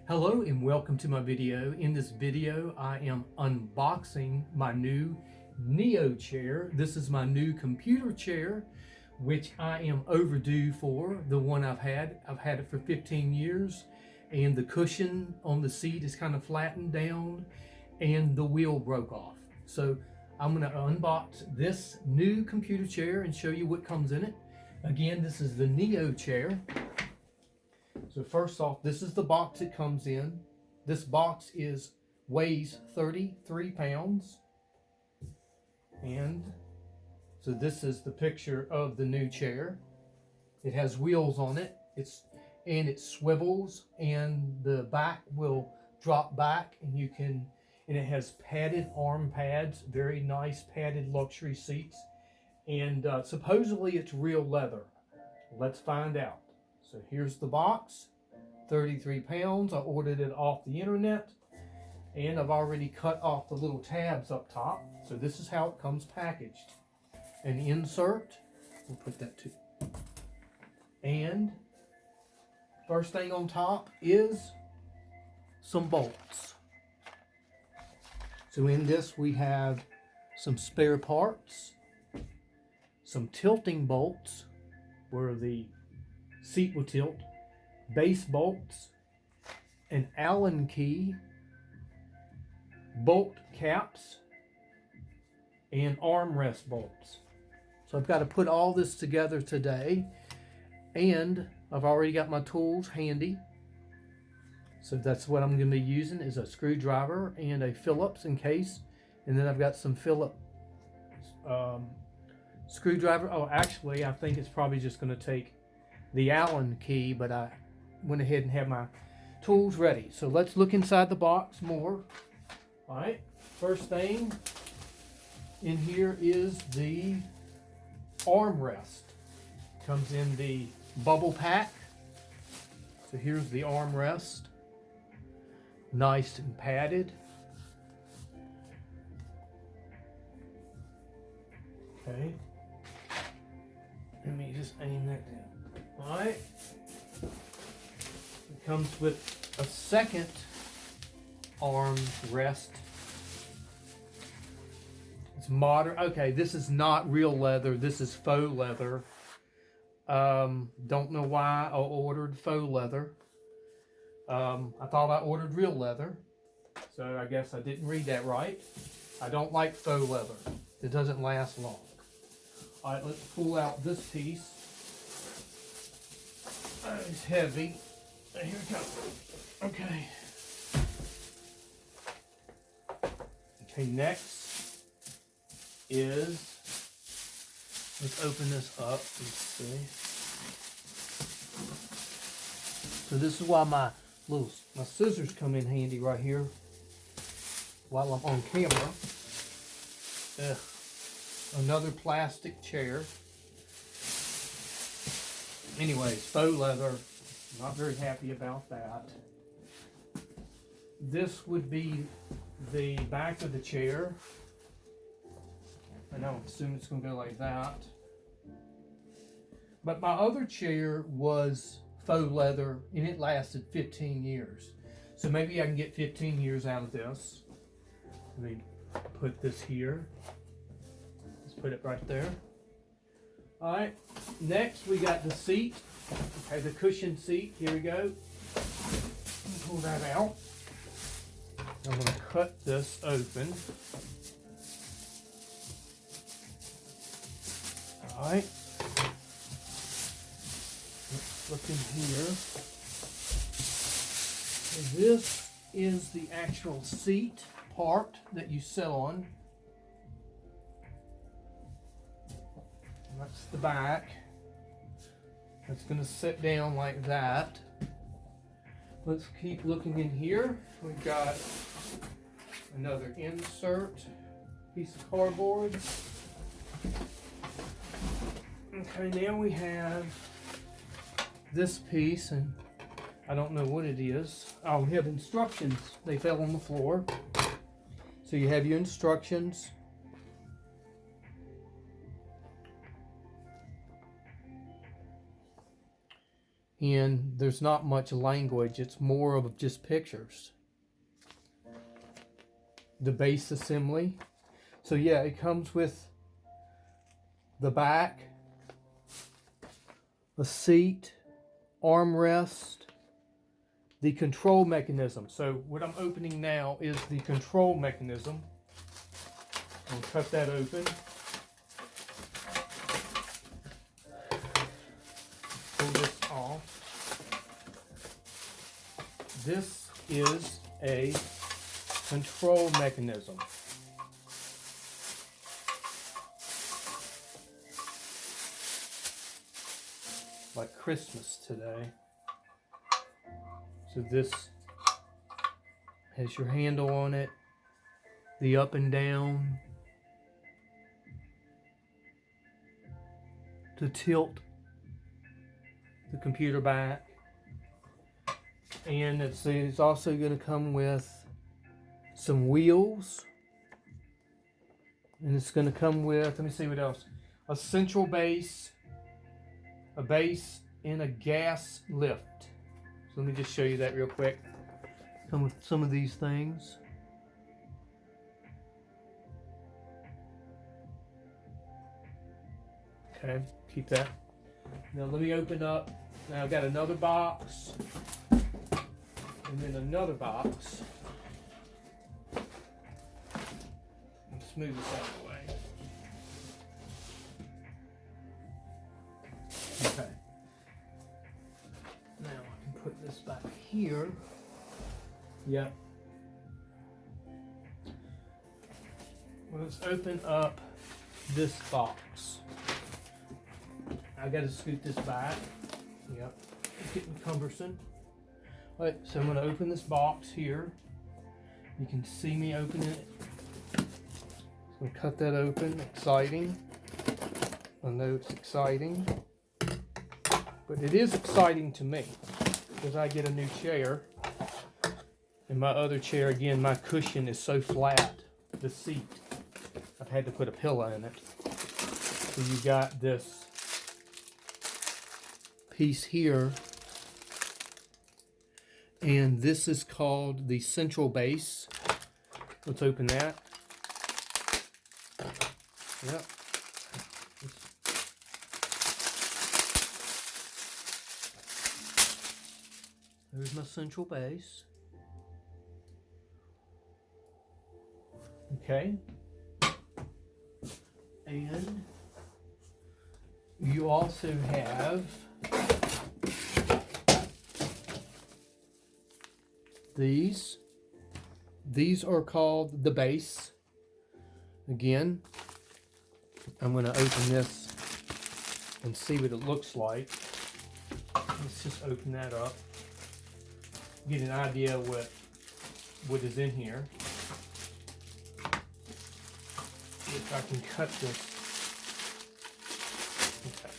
Hello and welcome to my video. In this video, I am unboxing my new Neo chair. This is my new computer chair, which I am overdue for. The one I've had it for 15 years, and the cushion on the seat is kind of flattened down and the wheel broke off. So I'm going to unbox this new computer chair and show you what comes in it. Again, this is the Neo chair. So first off, this is the box it comes in. This box weighs 33 pounds. And so this is the picture of the new chair. It has wheels on it. It swivels, and the back will drop back, and it has padded arm pads, very nice padded luxury seats. And supposedly it's real leather. Let's find out. So here's the box, 33 pounds. I ordered it off the internet, and I've already cut off the little tabs up top. So this is how it comes packaged. An insert, we'll put that too. And first thing on top is some bolts. So in this we have some spare parts, some tilting bolts where the seat will tilt, base bolts, an Allen key, bolt caps, and armrest bolts. So I've got to put all this together today, and I've already got my tools handy. So that's what I'm going to be using, is a screwdriver and a Phillips in case, and then I've got some Phillips screwdriver. Oh, actually, I think it's probably just going to take the Allen key, but I went ahead and had my tools ready. So let's look inside the box more. All right, first thing in here is the armrest. Comes in the bubble pack. So here's the armrest, nice and padded. Okay, let me just aim that down. Alright, it comes with a second arm rest. It's modern. Okay, this is not real leather, this is faux leather. Don't know why I ordered faux leather. I thought I ordered real leather, so I guess I didn't read that right. I don't like faux leather, it doesn't last long. Alright, let's pull out this piece. It's heavy. Here it comes. Okay. Okay, next is, let's open this up. Let's see. So this is why my scissors come in handy right here while I'm on camera. Another plastic chair. Anyways, faux leather, not very happy about that. This would be the back of the chair. I don't assume it's going to go like that. But my other chair was faux leather, and it lasted 15 years. So maybe I can get 15 years out of this. Let me put this here. Let's put it right there. Alright, next we got the seat. Okay, the cushion seat. Here we go. Pull that out. I'm going to cut this open. Alright. Let's look in here. So this is the actual seat part that you sit on. That's the back. That's going to sit down like that. Let's keep looking in here. We've got another insert, piece of cardboard. Okay, now we have this piece, and I don't know what it is. Oh, we have instructions. They fell on the floor. So you have your instructions. and there's not much language. It's more of just pictures. The base assembly. So yeah, it comes with the back, a seat, armrest, the control mechanism. So what I'm opening now is the control mechanism. I'll cut that open. Pull this off. This is a control mechanism. Like Christmas today. So this has your handle on it, the up and down, to tilt the computer back, and it's also going to come with some wheels, and it's going to come with, let me see what else, a central base, a base, and a gas lift. So let me just show you that real quick. Come with some of these things. Okay, keep that. Now let me open up. Now I've got another box, and then another box. Let's move this out of the way. Okay. Now I can put this back here. Yep. Well, let's open up this box. I gotta scoot this back. Yep. It's getting cumbersome. Alright, so I'm gonna open this box here. You can see me opening it. I'm gonna cut that open. Exciting. I know it's exciting. But it is exciting to me because I get a new chair, and my other chair, again, my cushion is so flat, the seat, I've had to put a pillow in it. So you got this piece here, and this is called the central base. Let's open that. Yep. There's my central base. Okay. And you also have these. These are called the base. Again, I'm going to open this and see what it looks like. Let's just open that up. Get an idea what is in here. If I can cut this. Okay.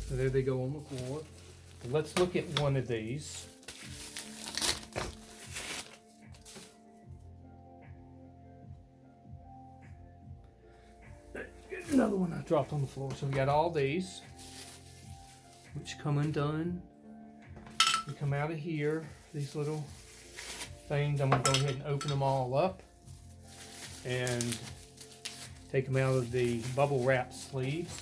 So there they go on the floor. Let's look at one of these. Another one I dropped on the floor. So we got all these, which come undone. They come out of here, these little things. I'm going to go ahead and open them all up and take them out of the bubble wrap sleeves.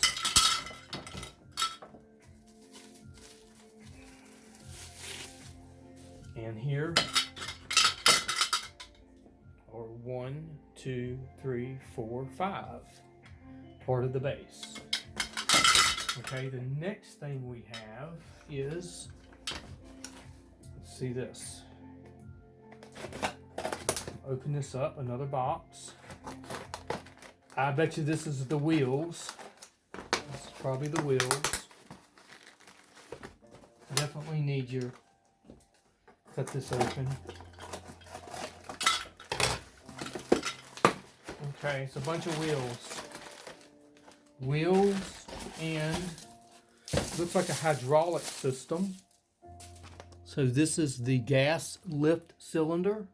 And here are 1, 2, 3, 4, 5 part of the base. Okay, the next thing we have is, let's see this. Open this up, another box. I bet you this is the wheels. This is probably the wheels. Definitely need your, cut this open. Okay, it's a bunch of wheels. Wheels, and looks like a hydraulic system. So this is the gas lift cylinder.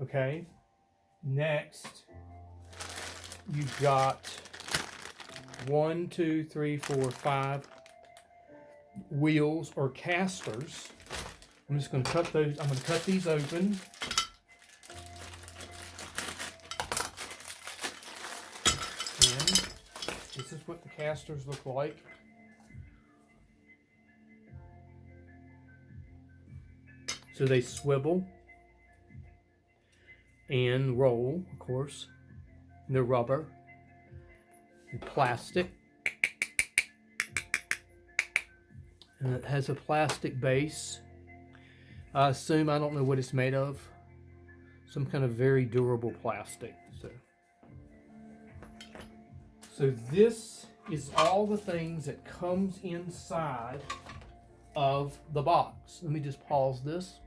Okay. Next, you've got 1, 2, 3, 4, 5 wheels or casters. I'm just going to cut those. I'm going to cut these open. And this is what the casters look like. So they swivel and roll, of course. And they're rubber and plastic. And it has a plastic base. I assume, I don't know what it's made of. Some kind of very durable plastic. So this is all the things that comes inside of the box. Let me just pause this.